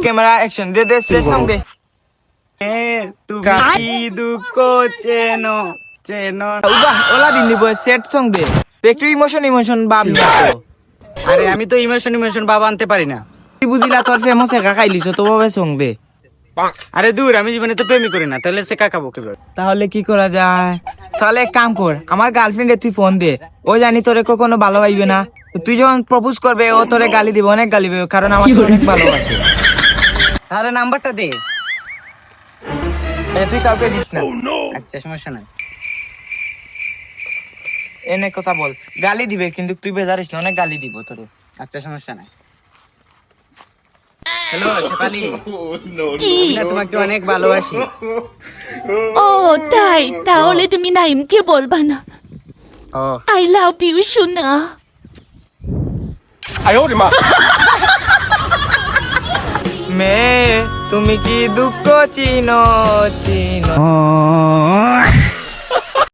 Camera action দে দে set song দে তুমি কি দুঃখ চেনো চেনো উবা ওলা দিন দিব সেট সং দে একটু ইমোশন ভাব নিয়া তো আরে আমি তো ইমোশন বাবা আনতে পারি না। তুই বুঝিলা তোর ফেমাস একা খাইলিছ তো ভাবে সং দে আরে দূর, আমি জীবনে তো প্রেমই করি না, তাহলে সে কাকাবো কিভাবে? তাহলে কি করা যায়? তাহলে এক কাম কর, আমার গার্লফ্রেন্ডে তুই ফোন দে, ও জানি তোরে কখনো ভালোবাসবে না, তো তুই যখন প্রপোজ করবে ও তোরে গালি দিবে, অনেক গালি দিবে, কারণ আমাকে অনেক ভালোবাসে। তাহলে নাম্বারটা দে। তুই কাউকে দিস না। আচ্ছা, সমস্যা নাই। এনে কথা বল, গালি দিবে কিন্তু তুই বেজারিস না, অনেক গালি দিব তোরে। আচ্ছা, সমস্যা নাই। হ্যালো শেফালি, কি? আমি না তোমাকে অনেক ভালোবাসি। ও তাই, তাহলে তুমি নাইমকে বলবা না। ও আই লাভ ইউ সোনা। মেয়ে তুমি কি দুঃখ চিনো চিনো